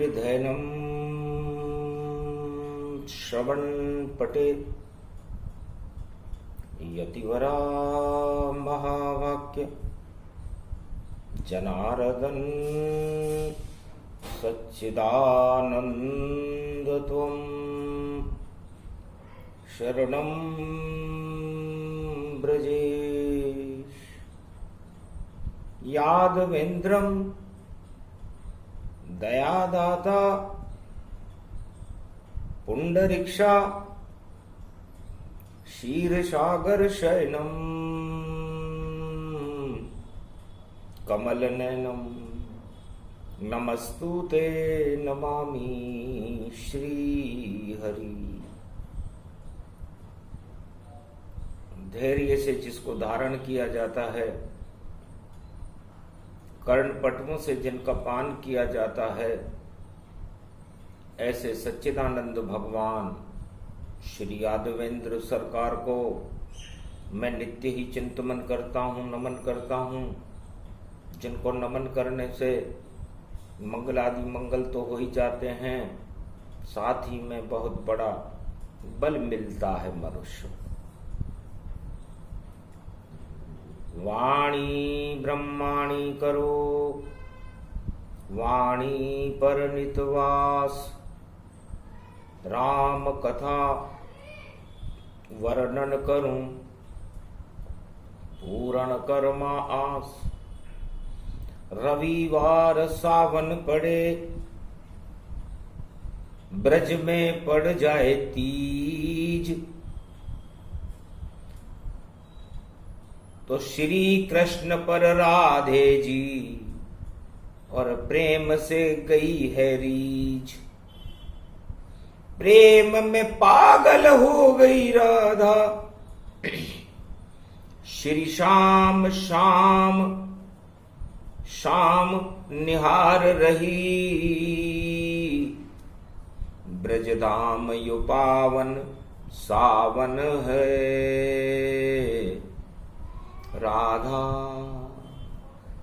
कीर्धनम श्रवणपटे यतिवरा महावाक्य जनार्दन सच्चिदानन्दत्वं शरणं ब्रजेश। यादवेन्द्रं दयादाता पुंडरीक्षा क्षीरसागर शयनम कमलनयनम नमस्तुते नमामि श्रीहरि। धैर्य से जिसको धारण किया जाता है, कर्णपटुओं से जिनका पान किया जाता है, ऐसे सच्चिदानंद भगवान श्री यादवेंद्र सरकार को मैं नित्य ही चिंतन करता हूँ, नमन करता हूँ। जिनको नमन करने से मंगल आदि मंगल तो हो ही जाते हैं, साथ ही में बहुत बड़ा बल मिलता है मनुष्य। वाणी ब्रह्माणी करो वाणी पर नितवास, राम कथा वर्णन करूं पूर्ण कर्मा आस। रविवार सावन पड़े ब्रज में पड़ जाए तीज, तो श्री कृष्ण पर राधे जी और प्रेम से गई है रीझ। प्रेम में पागल हो गई राधा, श्री श्याम श्याम शाम निहार रही। ब्रजधाम यो पावन सावन है, राधा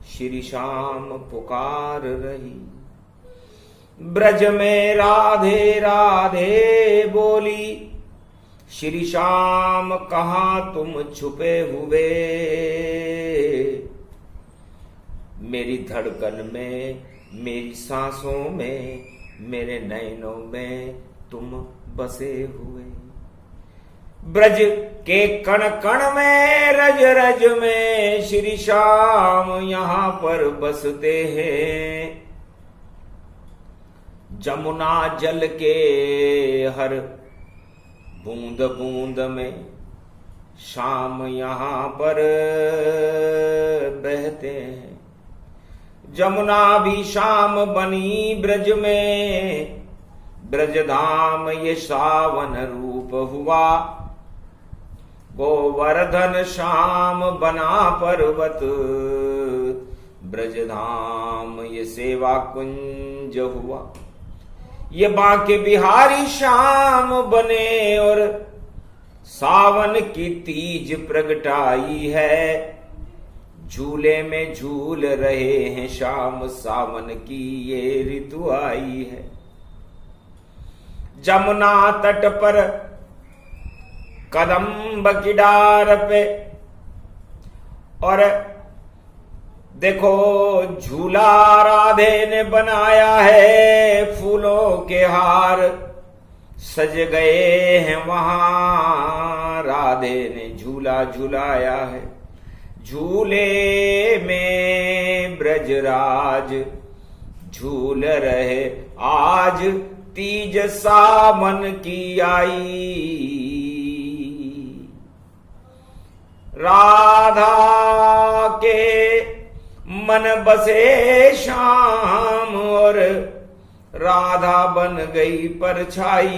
श्री श्याम पुकार रही। ब्रज में राधे राधे बोली, श्री श्याम कहाँ तुम छुपे हुए। मेरी धड़कन में, मेरी सांसों में, मेरे नैनों में तुम बसे हुए। ब्रज के कण कण में, रज रज में श्री श्याम यहाँ पर बसते हैं। जमुना जल के हर बूंद बूंद में श्याम यहाँ पर बहते हैं। जमुना भी श्याम बनी ब्रज में, ब्रजधाम ये सावन रूप हुआ। गोवर्धन श्याम बना पर्वत, ब्रजधाम ये सेवा कुंज हुआ। ये बांके बिहारी श्याम बने और सावन की तीज प्रगटाई है। झूले में झूल रहे हैं श्याम, सावन की ये ऋतु आई है। जमुना तट पर कदम्ब की डार पे और देखो झूला राधे ने बनाया है। फूलों के हार सज गए हैं वहां, राधे ने झूला झुलाया है। झूले में ब्रजराज झूल रहे आज, तीज सावन की आई। राधा के मन बसे श्याम और राधा बन गई परछाई।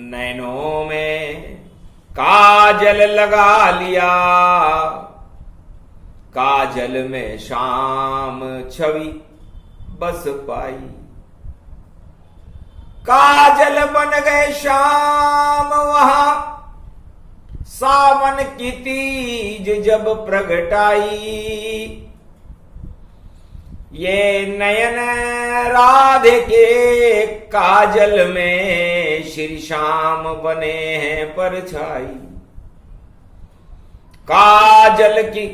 नैनों में काजल लगा लिया, काजल में श्याम छवि बस पाई। काजल बन गए श्याम वहां, सावन की तीज जब प्रगटाई। ये नयन राधे के काजल में श्री श्याम बने हैं परछाई। काजल की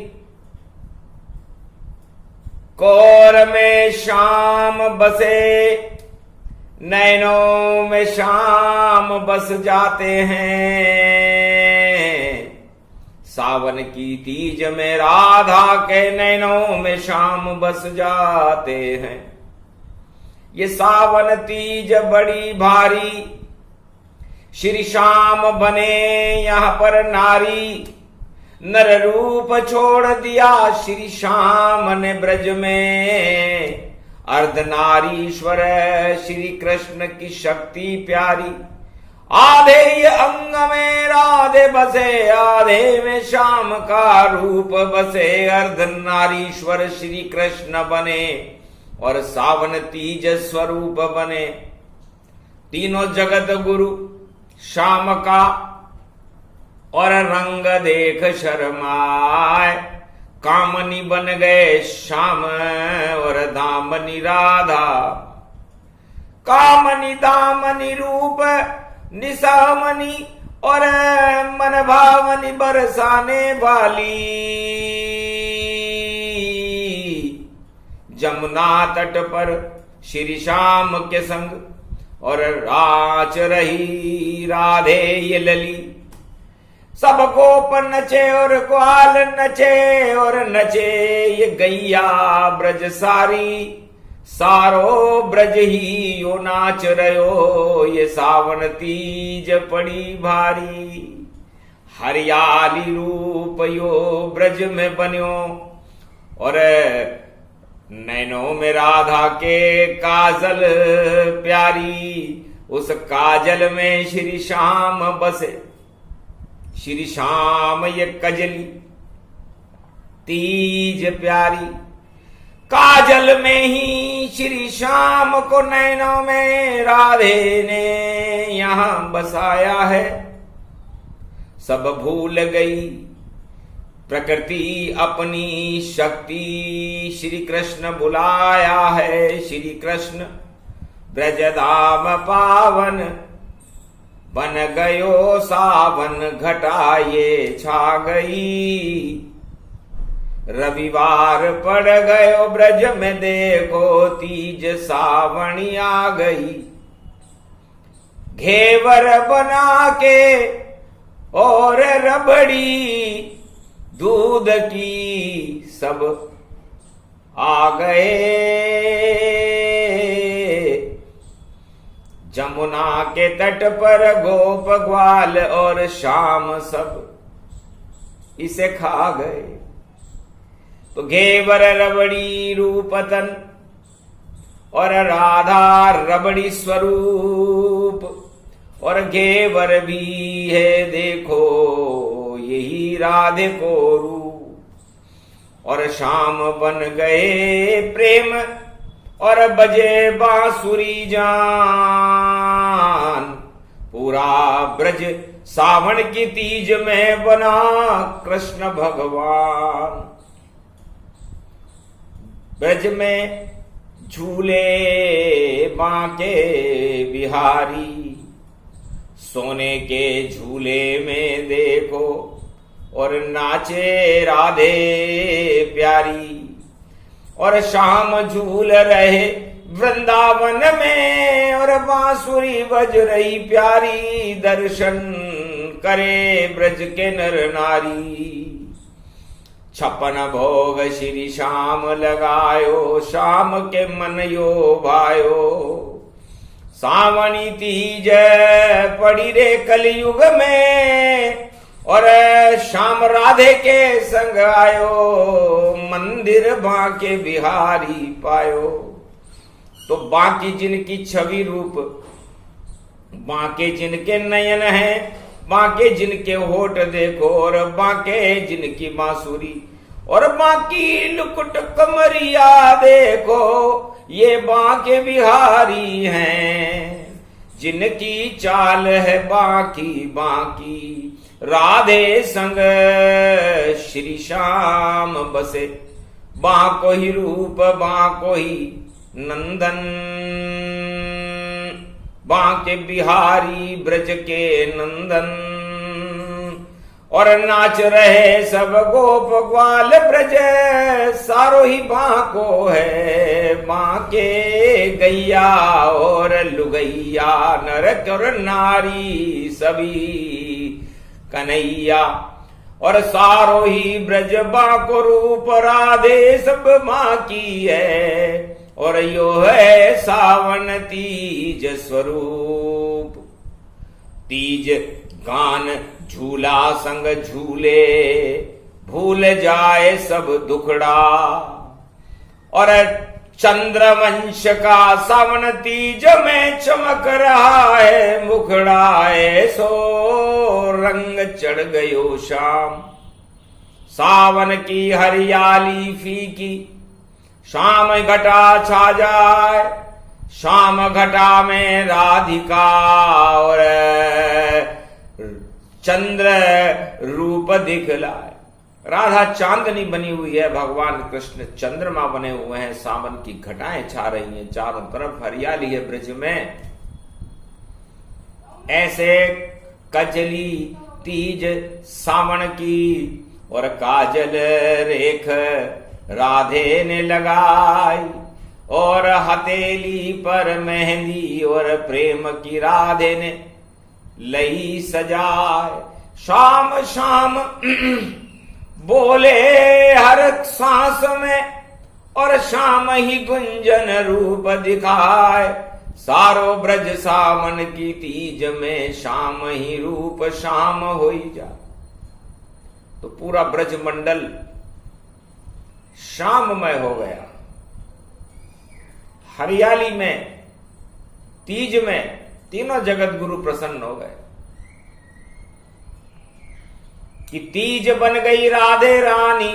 कोर में श्याम बसे, नैनों में श्याम बस जाते हैं। सावन की तीज में राधा के नैनों में श्याम बस जाते हैं। ये सावन तीज बड़ी भारी, श्री श्याम बने यहाँ पर नारी। नर रूप छोड़ दिया श्री श्याम ने ब्रज में, अर्धनारीश्वर श्री कृष्ण की शक्ति प्यारी। आधे ये अंग में राधे बसे, आधे में श्याम का रूप बसे। अर्धनारीश्वर श्री कृष्ण बने और सावन तीज स्वरूप बने। तीनों जगत गुरु श्याम का और रंग देख शर्माए। कामनी बन गए श्याम और दामनी राधा। कामनी दामनी रूप निशामनी और मन भावनी बरसाने वाली। जमुना तट पर श्री श्याम के संग और राच रही राधे ये लली। सब गोप नचे और ग्वाल नचे और नचे ये गैया ब्रज सारी। सारो ब्रज ही यो नाच रहो, ये सावन तीज पड़ी भारी। हरियाली रूप यो ब्रज में बन्यो और नैनों में राधा के काजल प्यारी। उस काजल में श्री श्याम बसे। श्री श्याम ये कजली तीज प्यारी। काजल में ही श्री श्याम को नैनों में राधे ने यहां बसाया है। सब भूल गई प्रकृति अपनी शक्ति, श्री कृष्ण बुलाया है। श्री कृष्ण ब्रजधाम पावन, बन गयो सावन घटा ये छा गई। रविवार पड़ गयो ब्रज में देखो, तीज सावणी आ गई। घेवर बना के और रबड़ी दूध की सब आ गए। जमुना के तट पर गोप ग्वाल और श्याम सब इसे खा गए। तो घेवर रबड़ी रूपतन और राधा रबड़ी स्वरूप और घेवर भी है देखो यही राधे को रूप। और श्याम बन गए प्रेम और बजे बांसुरी जान। पूरा ब्रज सावन की तीज में बना कृष्ण भगवान। ब्रज में झूले बांके बिहारी। सोने के झूले में देखो और नाचे राधे प्यारी। और शाम झूल रहे वृंदावन में और बांसुरी बज रही प्यारी। दर्शन करे ब्रज के नर नारी। 56 भोग श्री श्याम लगायो, शाम के मन यो भायो। सावणी तीज पड़ी रे कलयुग में और श्याम राधे के संग आयो। मंदिर बांके बिहारी पायो। तो बाकी जिनकी छवि रूप, बांके जिनके नयन हैं, बांके जिनके होठ देखो और बांके जिनकी बांसुरी और बाकी लुकुट कमरिया देखो, ये बांके बिहारी हैं। जिनकी चाल है बाकी बाकी, राधे संग श्री श्याम बसे। बांको ही रूप बांको ही नंदन, बांके बिहारी ब्रज के नंदन। और नाच रहे सब गोप ग्वाल ब्रज, सारो ही बांको है बांके गैया और लुगैया, नर और नारी सभी कन्हैया। और सारो ही ब्रज बांको रूप, राधे सब मां की है, और यो है सावन तीज स्वरूप। तीज गान झूला संग झूले, भूल जाए सब दुखड़ा। और चंद्रवंश का सावन तीज में चमक रहा है मुखड़ा, ऐसो रंग चढ़ गयो शाम। सावन की हरियाली फीकी, शाम घटा छा जाए, शाम घटा में राधिका और चंद्र रूप दिखलाए। राधा चांदनी बनी हुई है, भगवान कृष्ण चंद्रमा बने हुए हैं, सावन की घटाएं छा रही हैं, चारों तरफ हरियाली है ब्रज में। ऐसे कजली तीज सावन की, और काजल रेख राधे ने लगाई, और हथेली पर मेहंदी और प्रेम की राधे ने लई सजाए। शाम शाम बोले हर सांस में, और शाम ही गुंजन रूप दिखाए। सारो ब्रज सावन की तीज में, शाम ही रूप शाम होई जा। तो पूरा ब्रज मंडल शाममय हो गया, हरियाली में, तीज में तीनों जगत गुरु प्रसन्न हो गए कि तीज बन गई राधे रानी,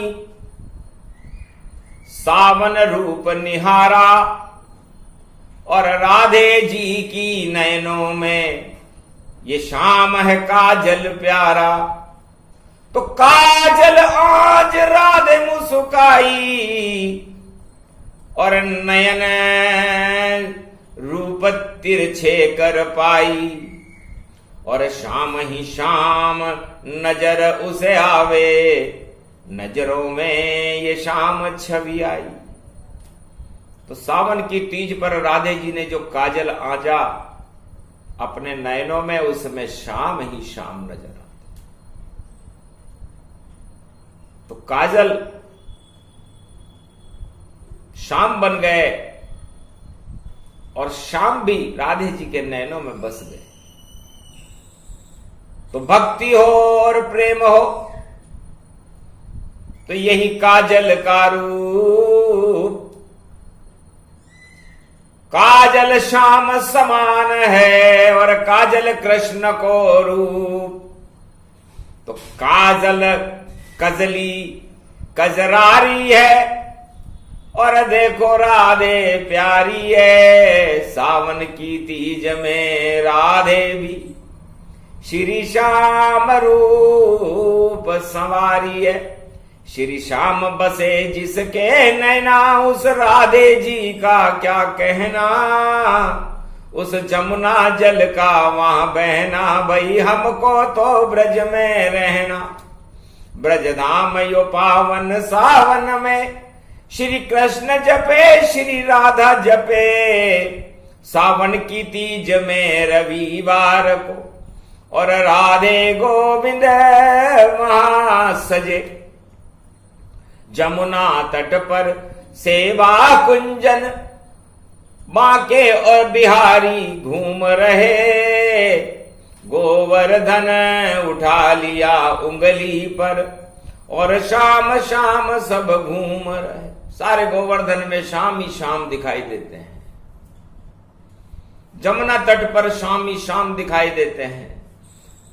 सावन रूप निहारा। और राधे जी की नयनों में ये शाम है काजल प्यारा। तो काजल आज राधे मुस्काई, और नयन रूप तिरछे कर पाई। और शाम ही शाम नजर उसे आवे, नजरों में ये शाम छवि आई। तो सावन की तीज पर राधे जी ने जो काजल आजा अपने नयनों में, उसमें शाम ही शाम नजर आती। तो काजल शाम बन गए, और शाम भी राधे जी के नयनों में बस गए। तो भक्ति हो और प्रेम हो, तो यही काजल का रूप। काजल श्याम समान है, और काजल कृष्ण को रूप। तो काजल कजली कजरारी है, और देखो राधे प्यारी है। सावन की तीज में राधे भी श्री श्याम रूप संवारी है। श्री श्याम बसे जिसके नैना, उस राधे जी का क्या कहना। उस जमुना जल का वहां बहना, भाई हमको तो ब्रज में रहना। ब्रज धाम यो पावन सावन में, श्री कृष्ण जपे श्री राधा जपे। सावन की तीज में रविवार को, और राधे गोविंद वहां सजे। जमुना तट पर सेवा कुंजन, बांके और बिहारी घूम रहे। गोवर्धन उठा लिया उंगली पर, और शाम शाम सब घूम रहे। सारे गोवर्धन में शाम ही शाम दिखाई देते हैं। जमुना तट पर शाम ही शाम दिखाई देते हैं।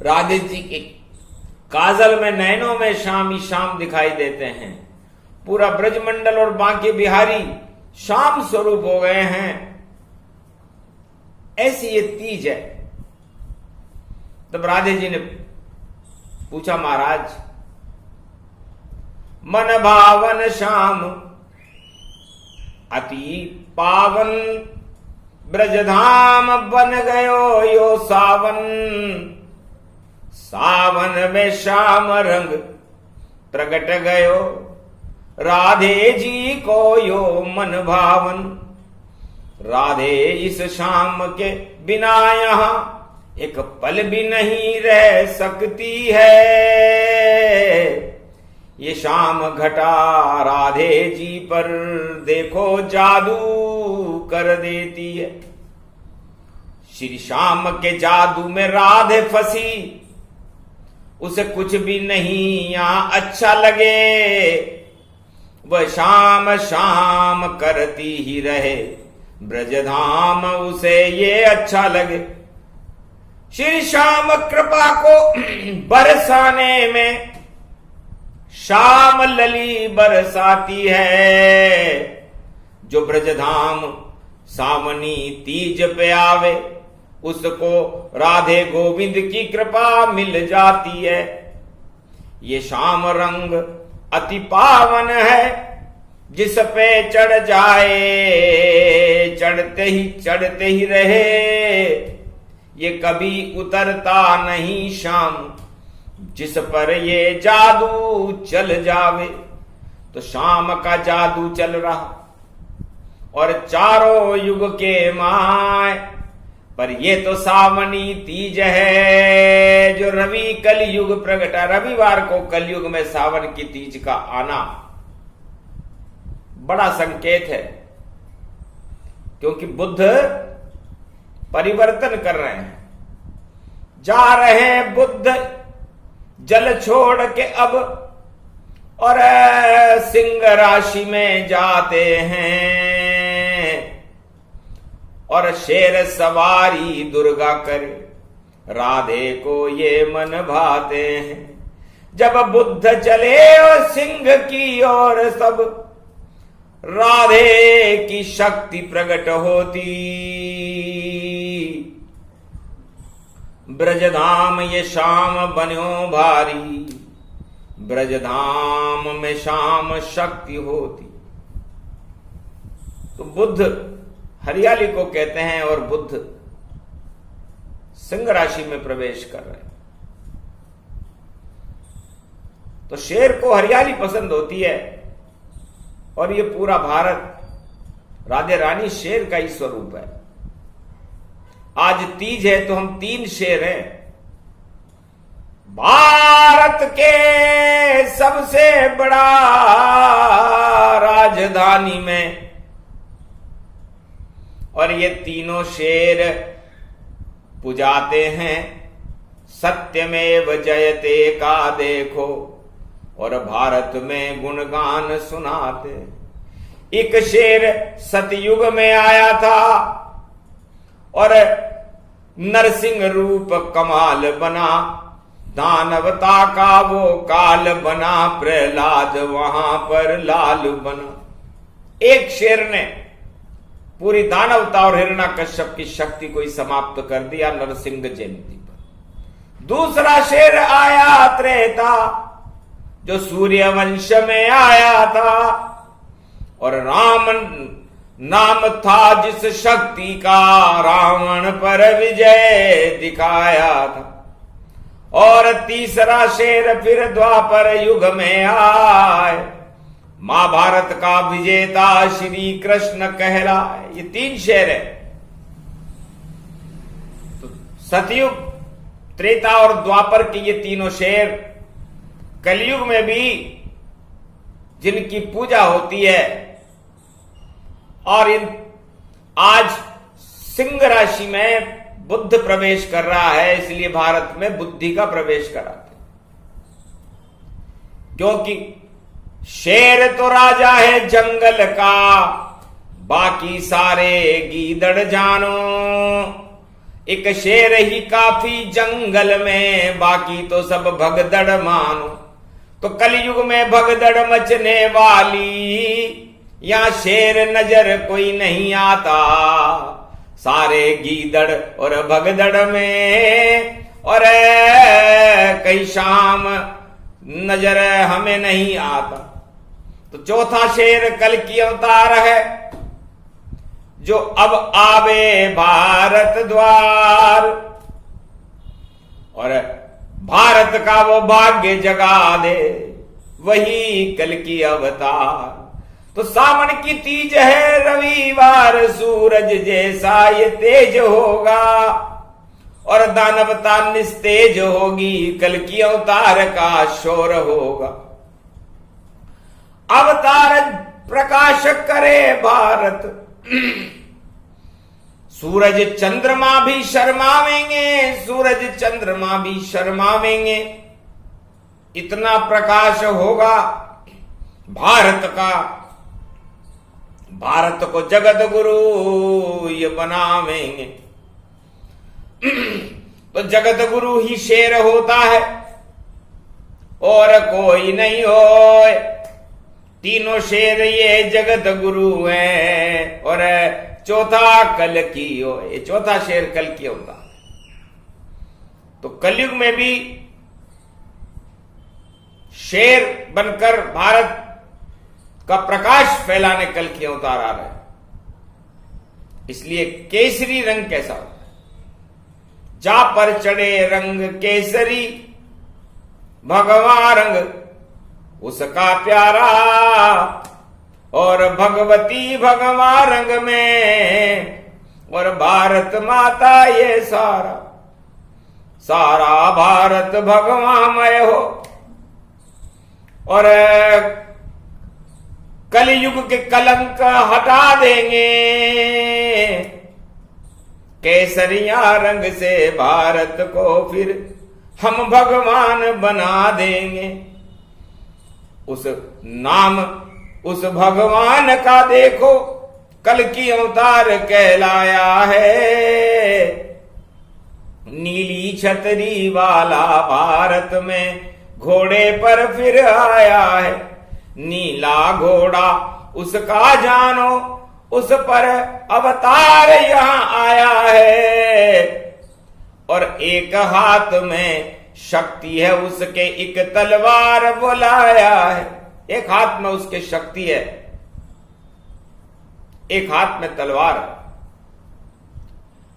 राधे जी के काजल में नैनों में शाम ही शाम दिखाई देते हैं। पूरा ब्रजमंडल और बांके बिहारी शाम स्वरूप हो गए हैं। ऐसी ये तीज है। तब राधे जी ने पूछा, महाराज मन भावन श्याम अति पावन ब्रजधाम बन गयो यो सावन, सावन में श्याम रंग प्रगट गयो, राधे जी को यो मन भावन। राधे इस शाम के बिना यहाँ एक पल भी नहीं रह सकती है, ये शाम घटा राधे जी पर देखो जादू कर देती है। श्री श्याम के जादू में राधे फंसी, उसे कुछ भी नहीं यहां अच्छा लगे, वह शाम शाम करती ही रहे ब्रजधाम उसे ये अच्छा लगे। श्री श्याम कृपा को बरसाने में श्याम लली बरसाती है, जो ब्रजधाम सावनी तीज पे आवे उसको राधे गोविंद की कृपा मिल जाती है। ये श्याम रंग अति पावन है, जिस पे चढ़ जाए चढ़ते ही रहे, ये कभी उतरता नहीं श्याम, जिस पर ये जादू चल जावे। तो श्याम का जादू चल रहा और चारों युग के माय, पर ये तो सावनी तीज है जो रवि कलयुग प्रगटा। रविवार को कलयुग में सावन की तीज का आना बड़ा संकेत है, क्योंकि बुद्ध परिवर्तन कर रहे हैं, जा रहे हैं बुद्ध जल छोड़ के अब, और सिंह राशि में जाते हैं, और शेर सवारी दुर्गा करे, राधे को ये मन भाते हैं। जब बुद्ध चले और सिंह की ओर सब, राधे की शक्ति प्रकट होती। ब्रजधाम ये शाम बन्यो भारी, ब्रजधाम में शाम शक्ति होती। तो बुद्ध हरियाली को कहते हैं, और बुद्ध सिंह राशि में प्रवेश कर रहे हैं। तो शेर को हरियाली पसंद होती है, और ये पूरा भारत राधे रानी शेर का ही स्वरूप है। आज तीज है तो हम 3 शेर हैं। भारत के सबसे बड़ा राजधानी में, और ये तीनों शेर पुजाते हैं सत्यमेव जयते का देखो, और भारत में गुणगान सुनाते। एक शेर सतयुग में आया था और नरसिंह रूप कमाल बना, दानवता का वो काल बना, प्रहलाद वहां पर लाल बना। एक शेर ने पूरी दानवता और हिरण्यकश्यप की शक्ति को ही समाप्त कर दिया नरसिंह जयंती पर। दूसरा शेर आया त्रेता, जो सूर्य वंश में आया था, और राम नाम था जिस शक्ति का रावण पर विजय दिखाया था। और तीसरा शेर फिर द्वापर युग में आए, महाभारत का विजेता श्री कृष्ण कहलाए। ये 3 शेर है। तो सतयुग, त्रेता और द्वापर के ये तीनों शेर कलयुग में भी जिनकी पूजा होती है। और आज सिंह राशि में बुद्ध प्रवेश कर रहा है, इसलिए भारत में बुद्धि का प्रवेश कराते, क्योंकि शेर तो राजा है जंगल का, बाकी सारे गीदड़ जानो। एक शेर ही काफी जंगल में, बाकी तो सब भगदड़ मानो। तो कलयुग में भगदड़ मचने वाली, यहां शेर नजर कोई नहीं आता। सारे गीदड़ और भगदड़ में, और कई शाम नजर हमें नहीं आता। तो चौथा शेर कल की अवतार है, जो अब आवे भारत द्वार, और भारत का वो भाग्य जगा दे, वही कल की अवतार। तो सावन की तीज है रविवार, सूरज जैसा ये तेज होगा, और दानवता निस्तेज होगी, कल की अवतार का शोर होगा। अवतार प्रकाश करे भारत, सूरज चंद्रमा भी शर्मावेंगे, सूरज चंद्रमा भी शर्मावेंगे। इतना प्रकाश होगा भारत का, भारत को जगत गुरु ये बनावेंगे। तो जगत गुरु ही शेर होता है और कोई नहीं होए, तीनों शेर ये जगत गुरु हैं, और चौथा कल की हो, ये चौथा शेर कल की होता है। तो कलयुग में भी शेर बनकर भारत का प्रकाश फैलाने कल की अवतार आ रहे हैं। इसलिए केसरी रंग कैसा होता है, जा पर चढ़े रंग केसरी, भगवा रंग उसका प्यारा, और भगवती भगवा रंग में, और भारत माता ये सारा सारा भारत भगवामय हो। और कलयुग के कलंक हटा देंगे, केसरिया रंग से भारत को फिर हम भगवान बना देंगे। उस नाम उस भगवान का देखो कल की अवतार कहलाया है। नीली छतरी वाला भारत में घोड़े पर फिर आया है, नीला घोड़ा उसका जानो, उस पर अवतार यहां आया है। और एक हाथ में शक्ति है उसके, एक तलवार बुलाया है। एक हाथ में उसके शक्ति है, एक हाथ में तलवार,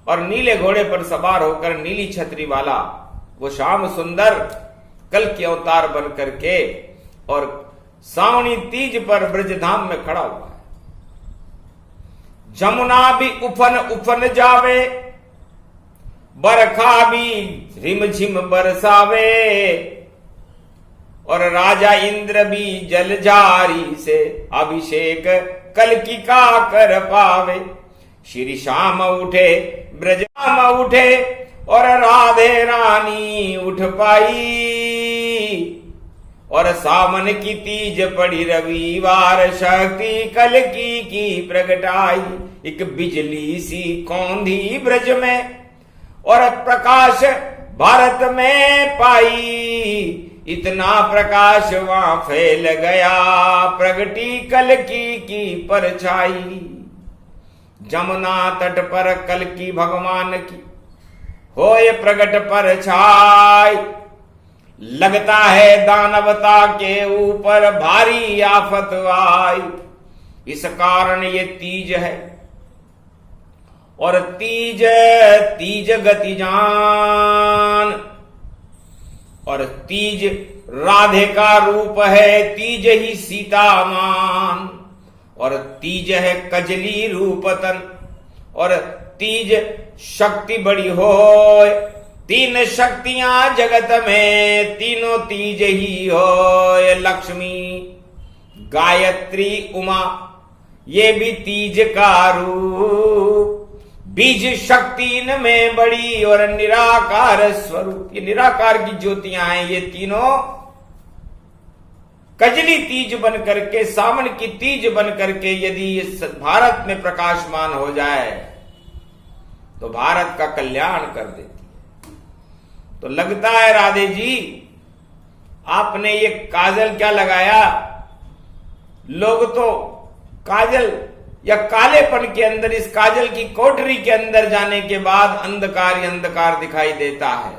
और नीले घोड़े पर सवार होकर नीली छतरी वाला वो श्याम सुंदर कल के अवतार बन करके और सावनी तीज पर ब्रजधाम में खड़ा हुआ है। जमुना भी उफन उफन जावे, बरखा भी रिमझिम बरसावे, और राजा इंद्र भी जलझारी से अभिषेक कल की का कर पावे। श्री श्याम उठे ब्रजधाम उठे, और राधे रानी उठ पाई, और सावन की तीज पड़ी रविवार, शक्ति कल की प्रगटाई। एक बिजली सी कौंधी ब्रज में, और प्रकाश भारत में पाई। इतना प्रकाश वहां फैल गया, प्रगटी कल की परछाई। जमुना तट पर कल की भगवान की होए प्रगट परछाई। लगता है दानवता के ऊपर भारी आफत आई, इस कारण ये तीज है। और तीज तीज गति जान, और तीज राधे का रूप है, तीज ही सीता मान, और तीज है कजली रूपतन, और तीज शक्ति बड़ी होय। तीन शक्तियां जगत में, तीनों तीज ही होय। लक्ष्मी गायत्री उमा ये भी तीज का रूप। बीज शक्ति इनमें बड़ी, और निराकार स्वरूप, ये निराकार की ज्योतियां हैं। ये तीनों कजली तीज बन करके, सावन की तीज बन करके यदि ये भारत में प्रकाशमान हो जाए तो भारत का कल्याण कर देती है। तो लगता है राधे जी आपने ये काजल क्या लगाया, लोग तो काजल या कालेपन के अंदर, इस काजल की कोठरी के अंदर जाने के बाद अंधकार ही अंधकार दिखाई देता है।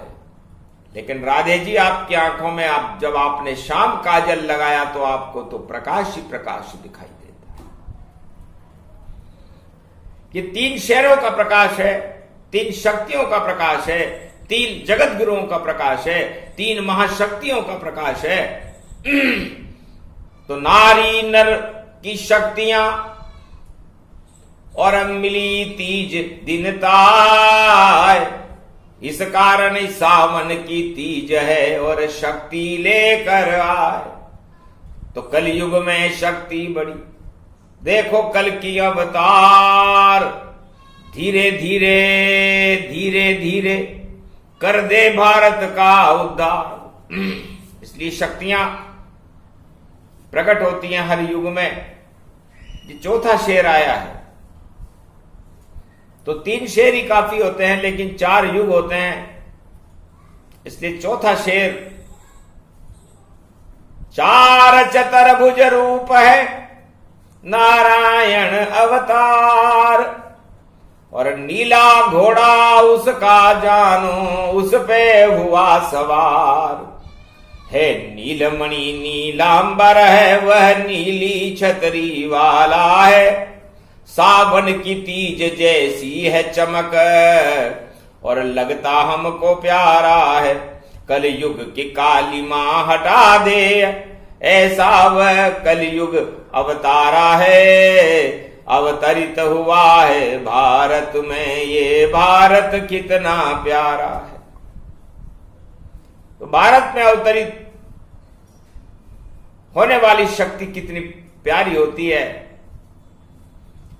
लेकिन राधे जी आपकी आंखों में आप जब आपने शाम काजल लगाया तो आपको तो प्रकाश ही प्रकाश दिखाई देता है। ये 3 शेरों का प्रकाश है, 3 शक्तियों का प्रकाश है, 3 जगत गुरुओं का प्रकाश है, 3 महाशक्तियों का प्रकाश है। तो नारी नर की शक्तियां और मिली तीज दिन ताय, इस कारण सावन की तीज है और शक्ति लेकर आए। तो कलयुग में शक्ति बड़ी, देखो कल की अवतार, धीरे धीरे धीरे धीरे कर दे भारत का उद्धार। इसलिए शक्तियां प्रकट होती हैं हर युग में। ये चौथा शेर आया है, तो 3 शेर ही काफी होते हैं, लेकिन 4 युग होते हैं, इसलिए चौथा शेर 4 चतुर्भुज रूप है नारायण अवतार, और नीला घोड़ा उसका जानो उस पे हुआ सवार है। नीलमणि नीलांबर है वह नीली छतरी वाला है, सावन की तीज जैसी है चमक और लगता हमको प्यारा है। कलयुग की काली मां हटा दे, ऐसा वह कलयुग अवतारा है। अवतरित हुआ है भारत में, ये भारत कितना प्यारा है। तो भारत में अवतरित होने वाली शक्ति कितनी प्यारी होती है।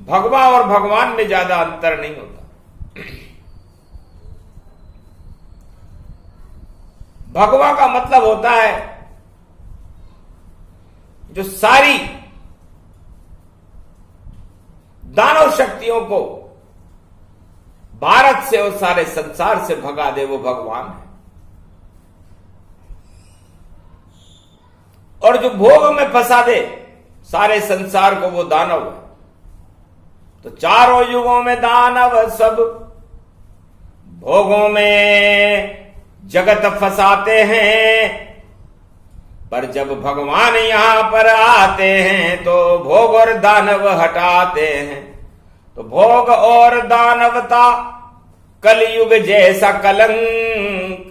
भगवा और भगवान में ज्यादा अंतर नहीं होता। भगवा का मतलब होता है जो सारी दानव शक्तियों को भारत से और सारे संसार से भगा दे, वो भगवान है। और जो भोग में फंसा दे सारे संसार को, वो दानव है। तो चारों युगों में दानव सब भोगों में जगत फंसाते हैं, पर जब भगवान यहां पर आते हैं तो भोग और दानव हटाते हैं। तो भोग और दानवता कलयुग जैसा कलंक,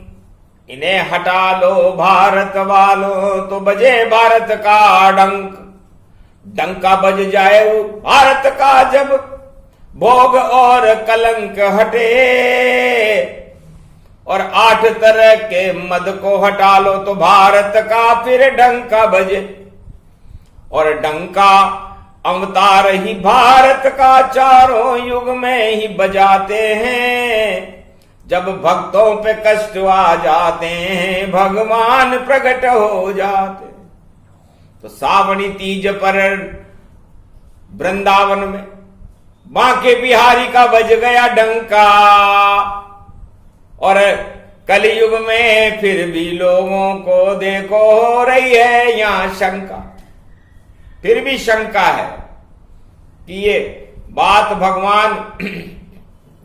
इन्हें हटा लो भारत वालों तो बजे भारत का डंक। डंका बज जाए भारत का जब भोग और कलंक हटे, और 8 तरह के मद को हटा लो तो भारत का फिर डंका बजे। और डंका अवतार ही भारत का चारों युग में ही बजाते हैं। जब भक्तों पे कष्ट आ जाते हैं भगवान प्रकट हो जाते। तो सावनी तीज पर वृंदावन में बांके बिहारी का बज गया डंका, और कलयुग में फिर भी लोगों को देखो हो रही है यहां शंका। फिर भी शंका है कि ये बात भगवान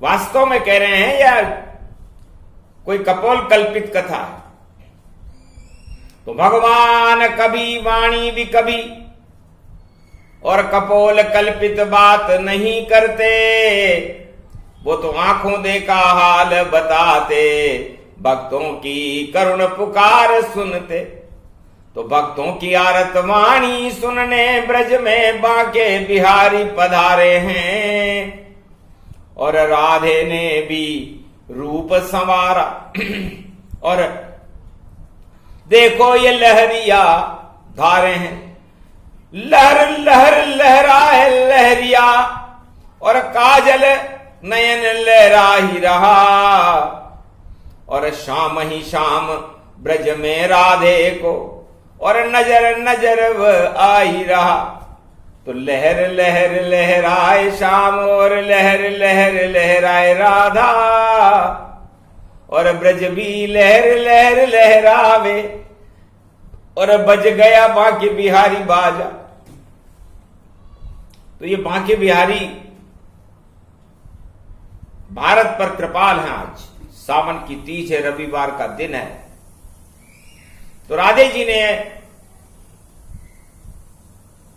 वास्तव में कह रहे हैं या कोई कपोल कल्पित कथा है। तो भगवान कभी वाणी भी कभी और कपोल कल्पित बात नहीं करते, वो तो आंखों देखा हाल बताते, भक्तों की करुण पुकार सुनते। तो भक्तों की आरत वाणी सुनने ब्रज में बांके बिहारी पधारे हैं, और राधे ने भी रूप संवारा। और देखो ये लहरिया धारे हैं, लहर लहर लहराए लहरिया, और काजल नयन लहरा ही रहा। और शाम ही शाम ब्रज में राधे को, और नजर नजर आ ही रहा। तो लहर लहर लहराए श्याम, और लहर लहर लहराए राधा, और ब्रज भी लहर लहर लहरावे, और बज गया बांके बिहारी बाजा। तो ये बांके बिहारी भारत पर कृपाल है। आज सावन की तीज है, रविवार का दिन है। तो राधे जी ने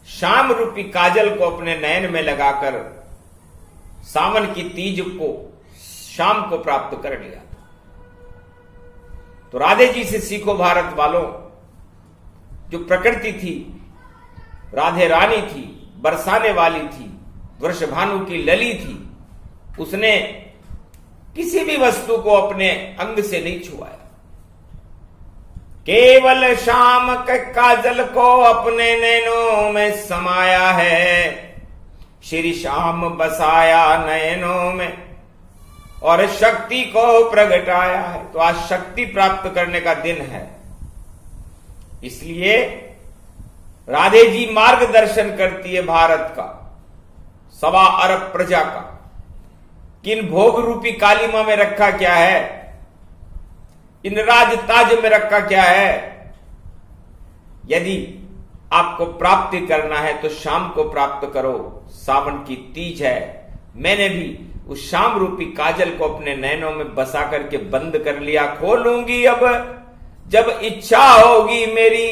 श्याम रूपी काजल को अपने नयन में लगाकर सावन की तीज को शाम को प्राप्त कर लिया था। तो राधे जी से सीखो भारत वालों, जो प्रकृति थी, राधे रानी थी, बरसाने वाली थी, वृषभानु की लली थी, उसने किसी भी वस्तु को अपने अंग से नहीं छुआया। केवल शाम के काजल को अपने नैनों में समाया है, श्री श्याम बसाया नयनों में और शक्ति को प्रगटाया है। तो आज शक्ति प्राप्त करने का दिन है, इसलिए राधे जी मार्गदर्शन करती है भारत का, 1.25 अरब प्रजा का। किन भोग रूपी कालीमा में रखा क्या है, इन राज ताज में रखा क्या है। यदि आपको प्राप्ति करना है तो शाम को प्राप्त करो, सावन की तीज है। मैंने भी उस शाम रूपी काजल को अपने नैनों में बसा करके बंद कर लिया। खोलूंगी अब जब इच्छा होगी मेरी,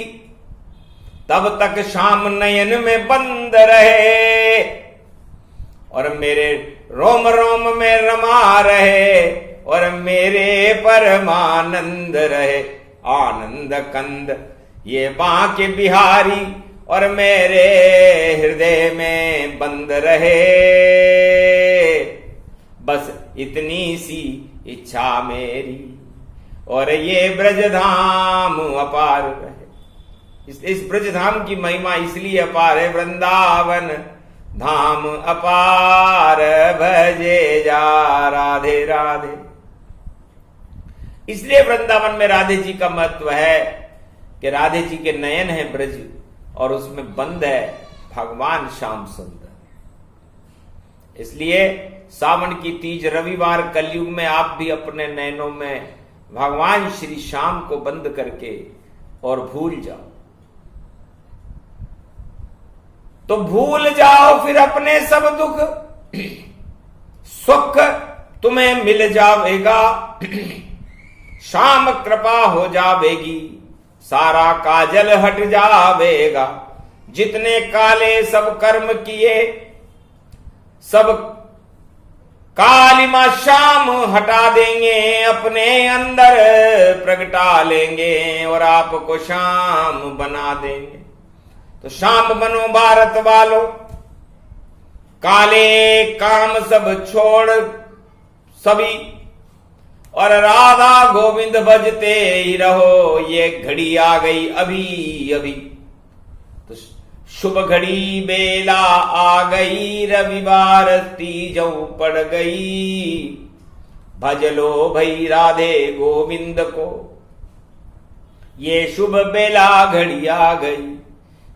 तब तक शाम नयन में बंद रहे और मेरे रोम रोम में रमा रहे और मेरे परमानंद रहे। आनंद कंद ये बांके बिहारी और मेरे हृदय में बंद रहे। बस इतनी सी इच्छा मेरी और ये ब्रजधाम अपार रहे। इस ब्रजधाम की महिमा इसलिए अपार है, वृंदावन धाम अपार भजे जा राधे राधे। इसलिए वृंदावन में राधे जी का महत्व है कि राधे जी के नयन है ब्रज और उसमें बंद है भगवान श्याम सुंदर। इसलिए सावन की तीज रविवार कलयुग में आप भी अपने नयनों में भगवान श्री श्याम को बंद करके और भूल जाओ। तो भूल जाओ फिर अपने सब दुख, सुख तुम्हें मिल जाएगा। श्याम कृपा हो जावेगी, सारा काजल हट जावेगा। जितने काले सब कर्म किए, सब कालिमा श्याम हटा देंगे, अपने अंदर प्रगटा लेंगे और आपको श्याम बना देंगे। तो श्याम बनो भारत वालों, काले काम सब छोड़ सभी और राधा गोविंद भजते ही रहो। ये घड़ी आ गई अभी अभी, तो शुभ घड़ी बेला आ गई, रविवार तीजों पड़ गई। भज लो भई राधे गोविंद को, ये शुभ बेला घड़ी आ गई।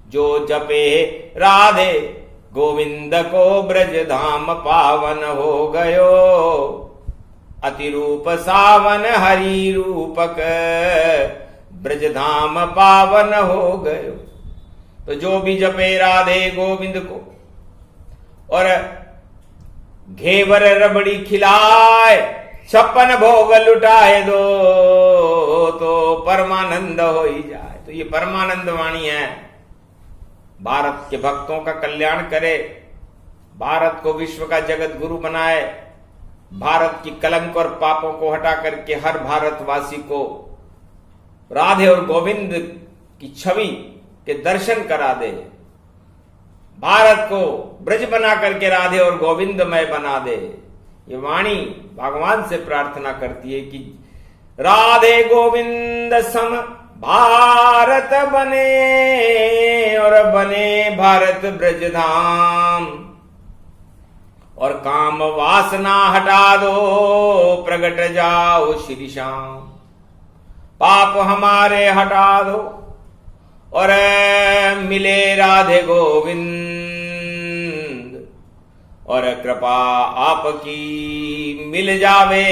जो जपे राधे गोविंद को, ब्रज धाम पावन हो गयो। अति रूप सावन हरि रूपक, ब्रज धाम पावन हो गयो। तो जो भी जपे राधे गोविंद को और घेवर रबड़ी खिलाए, 56 भोग लुटाए दो, तो परमानंद हो ही जाए। तो ये परमानंद वाणी है, भारत के भक्तों का कल्याण करे, भारत को विश्व का जगत गुरु बनाए, भारत की कलंक और पापों को हटा करके हर भारतवासी को राधे और गोविंद की छवि के दर्शन करा दे, भारत को ब्रज बना करके राधे और गोविंदमय बना दे। ये वाणी भगवान से प्रार्थना करती है कि राधे गोविंद सम भारत बने और बने भारत ब्रज धाम। और काम वासना हटा दो, प्रगट जाओ श्री श्याम। पाप हमारे हटा दो और मिले राधे गोविंद, और कृपा आपकी मिल जावे,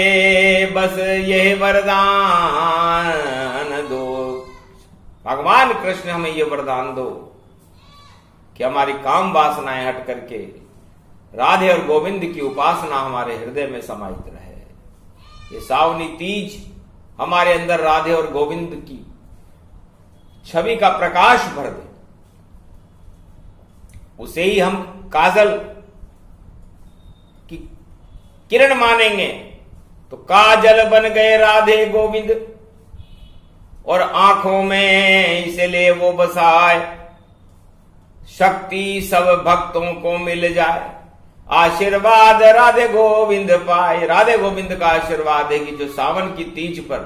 बस यह वरदान दो। भगवान कृष्ण हमें ये वरदान दो कि हमारी काम वासनाएं हट करके राधे और गोविंद की उपासना हमारे हृदय में समाहित रहे। ये सावनी तीज हमारे अंदर राधे और गोविंद की छवि का प्रकाश भर दे, उसे ही हम काजल की किरण मानेंगे तो काजल बन गए राधे गोविंद, और आंखों में इसलिए वो बसाए, शक्ति सब भक्तों को मिल जाए, आशीर्वाद राधे गोविंद पाए। राधे गोविंद का आशीर्वाद है कि जो सावन की तीज पर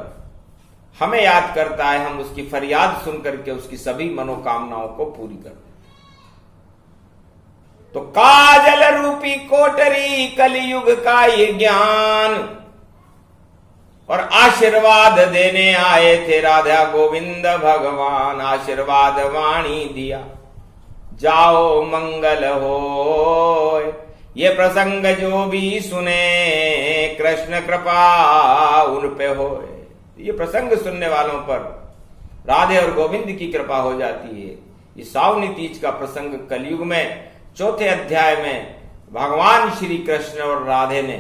हमें याद करता है, हम उसकी फरियाद सुन करके उसकी सभी मनोकामनाओं को पूरी कर। तो काजल रूपी कोटरी कलयुग का ये ज्ञान, और आशीर्वाद देने आए थे राधा गोविंद भगवान। आशीर्वाद वाणी दिया, जाओ मंगल हो। ये प्रसंग जो भी सुने कृष्ण कृपा उन पे हो। ये प्रसंग सुनने वालों पर राधे और गोविंद की कृपा हो जाती है। ये सावनी तीज का प्रसंग कलयुग में चौथे अध्याय में भगवान श्री कृष्ण और राधे ने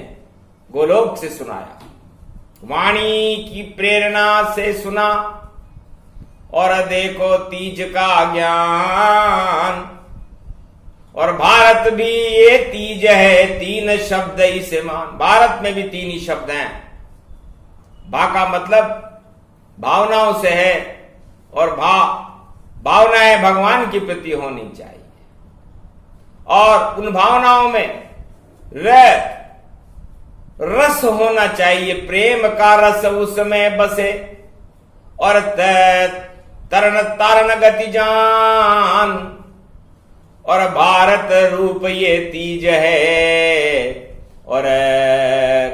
गोलोक से सुनाया, वाणी की प्रेरणा से सुना। और देखो तीज का ज्ञान, और भारत भी ये तीज है, 3 शब्द इसे मान। भारत में भी 3 ही शब्द हैं। भा का मतलब भावनाओं से है, और भावनाएं भगवान के प्रति होनी चाहिए, और उन भावनाओं में रस होना चाहिए, प्रेम का रस उसमें बसे। और तरन तारण गति जान, और भारत रूप ये तीज है, और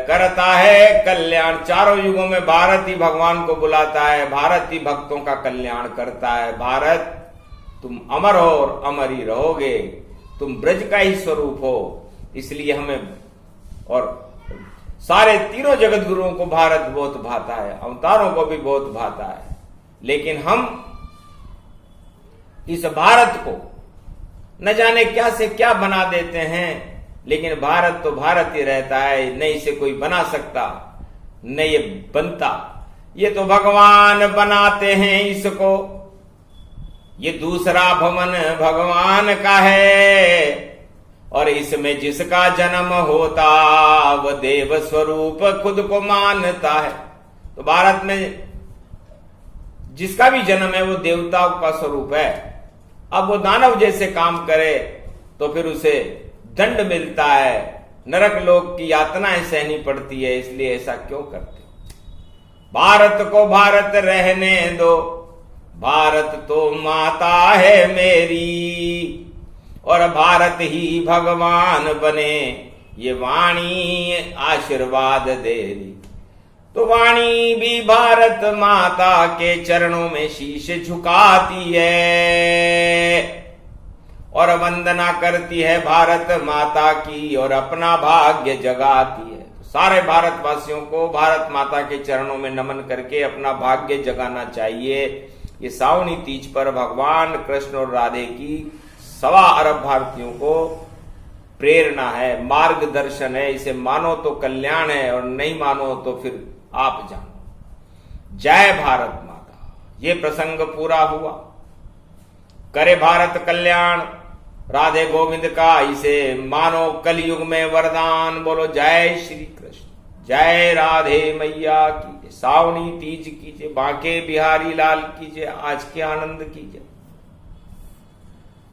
करता है कल्याण। चारों युगों में भारत ही भगवान को बुलाता है, भारत ही भक्तों का कल्याण करता है। भारत तुम अमर हो और अमर ही रहोगे, तुम ब्रज का ही स्वरूप हो। इसलिए हमें और सारे तीनों जगत गुरुओं को भारत बहुत भाता है, अवतारों को भी बहुत भाता है। लेकिन हम इस भारत को न जाने क्या से क्या बना देते हैं, लेकिन भारत तो भारत ही रहता है, न इसे कोई बना सकता, न ये बनता। ये तो भगवान बनाते हैं इसको। ये दूसरा भवन भगवान का है, और इसमें जिसका जन्म होता वह देव स्वरूप खुद को मानता है। तो भारत में जिसका भी जन्म है वो देवताओं का स्वरूप है। अब वो दानव जैसे काम करे तो फिर उसे दंड मिलता है, नरक लोक की यातनाएं सहनी पड़ती है। इसलिए ऐसा क्यों करते? भारत को भारत रहने दो, भारत तो माता है मेरी, और भारत ही भगवान बने, ये वाणी आशीर्वाद दे रही। तो वाणी भी भारत माता के चरणों में शीश झुकाती है, और वंदना करती है भारत माता की, और अपना भाग्य जगाती है। तो सारे भारतवासियों को भारत माता के चरणों में नमन करके अपना भाग्य जगाना चाहिए। ये सावनी तीज पर भगवान कृष्ण और राधे की 1.25 अरब भारतीयों को प्रेरणा है, मार्गदर्शन है। इसे मानो तो कल्याण है, और नहीं मानो तो फिर आप जानो। जय भारत माता। ये प्रसंग पूरा हुआ। करे भारत कल्याण राधे गोविंद का, इसे मानो कलयुग में वरदान। बोलो जय श्री कृष्ण, जय राधे मैया की। सावनी तीज कीजिए, बांके बिहारी लाल कीजिए, आज के आनंद कीजिए।